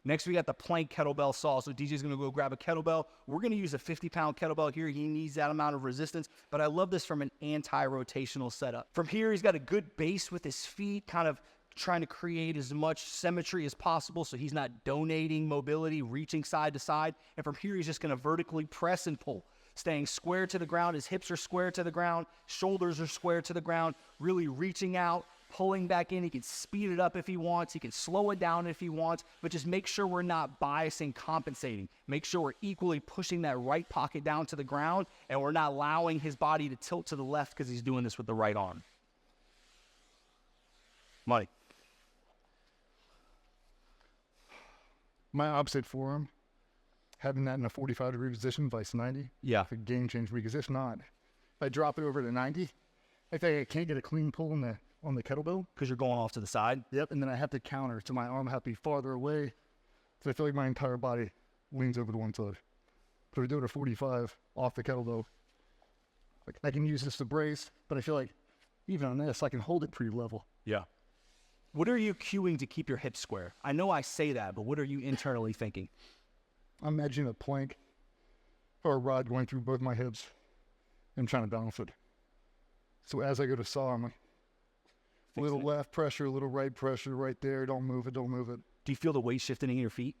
Next, we got the plank kettlebell saw. So DJ's gonna go grab a kettlebell. We're gonna use a 50-pound kettlebell here. He needs that amount of resistance, but I love this from an anti-rotational setup. From here, he's got a good base with his feet, kind of trying to create as much symmetry as possible so he's not donating mobility, reaching side to side. And from here, he's just gonna vertically press and pull, staying square to the ground. His hips are square to the ground, shoulders are square to the ground, really reaching out, pulling back in. He can speed it up if he wants. He can slow it down if he wants, but just make sure we're not biasing, compensating. Make sure we're equally pushing that right pocket down to the ground, and we're not allowing his body to tilt to the left because he's doing this with the right arm. Mike. My opposite forearm, having that in a 45-degree position, vice 90. Yeah. It's a game changer because if not, if I drop it over to 90, I think I can't get a clean pull on the kettlebell. Because you're going off to the side? Yep, and then I have to counter, so my arm has to be farther away. So I feel like my entire body leans over to one side. So I do it at 45 off the kettlebell. Like I can use this to brace, but I feel like even on this, I can hold it pretty level. Yeah. What are you cueing to keep your hips square? I know I say that, but what are you internally thinking? I'm imagining a plank or a rod going through both my hips and trying to balance it. So as I go to saw, I'm like, a little left pressure, a little right pressure right there. Don't move it, don't move it. Do you feel the weight shifting in your feet?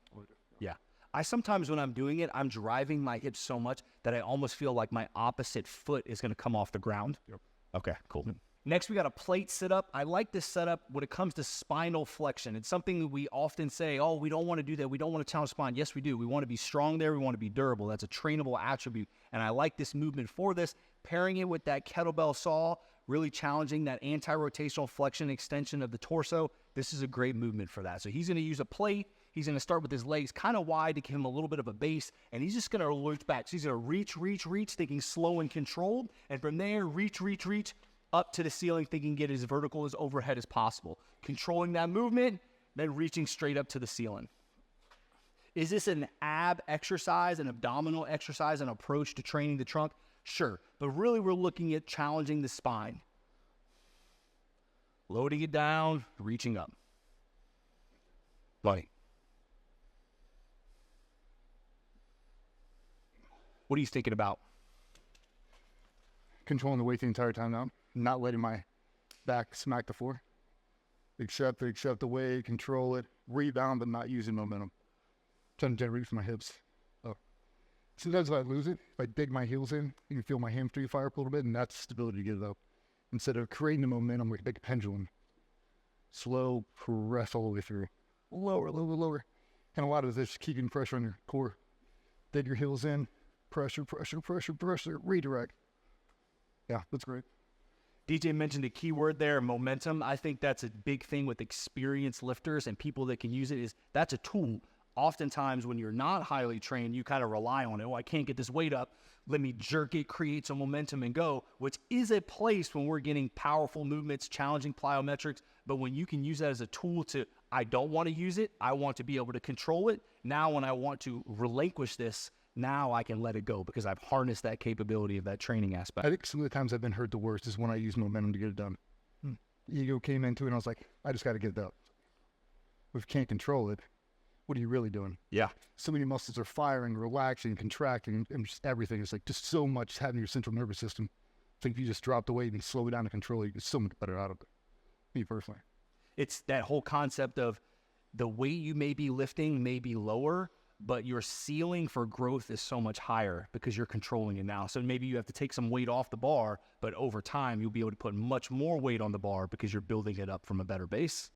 Yeah. I sometimes when I'm doing it, I'm driving my hips so much that I almost feel like my opposite foot is going to come off the ground. Yep. Okay, cool. Next, we got a plate sit-up. I like this setup when it comes to spinal flexion. It's something that we often say, oh, we don't want to do that. We don't want to challenge spine. Yes, we do. We want to be strong there. We want to be durable. That's a trainable attribute. And I like this movement for this. Pairing it with that kettlebell saw, really challenging that anti-rotational flexion extension of the torso. This is a great movement for that. So he's going to use a plate. He's going to start with his legs kind of wide to give him a little bit of a base. And he's just going to lurch back. So he's going to reach, thinking slow and controlled. And from there, reach, up to the ceiling, thinking get as vertical as overhead as possible. Controlling that movement, then reaching straight up to the ceiling. Is this an ab exercise, an abdominal exercise, an approach to training the trunk? Sure, but really we're looking at challenging the spine. Loading it down, reaching up. Buddy. What are you thinking about? Controlling the weight the entire time now, not letting my back smack the floor. Accept the weight, control it, rebound, but not using momentum. Trying to generate from my hips. Sometimes if I lose it, if I dig my heels in, you can feel my hamstring fire up a little bit, and that's stability to get it up. Instead of creating the momentum like a big pendulum, slow press all the way through. Lower. And a lot of this is keeping pressure on your core. Dig your heels in, pressure, redirect. Yeah, that's great. DJ mentioned a key word there, momentum. I think that's a big thing with experienced lifters and people that can use it. Is that's a tool. Oftentimes when you're not highly trained, you kind of rely on it. Oh, I can't get this weight up. Let me jerk it, create some momentum and go, which is a place when we're getting powerful movements, challenging plyometrics. But when you can use that as a tool to, I don't want to use it. I want to be able to control it. Now when I want to relinquish this, now I can let it go because I've harnessed that capability of that training aspect. I think some of the times I've been hurt the worst is when I use momentum to get it done. Ego came into it and I was like, I just got to get it out. If you can't control it, what are you really doing? Yeah. So many muscles are firing, relaxing, contracting, and just everything. It's like just so much having your central nervous system. I think if you just drop the weight and slow it down and control it, you get so much better out of it. Me personally. It's that whole concept of the weight you may be lifting may be lower, but your ceiling for growth is so much higher because you're controlling it now. So maybe you have to take some weight off the bar, but over time you'll be able to put much more weight on the bar because you're building it up from a better base.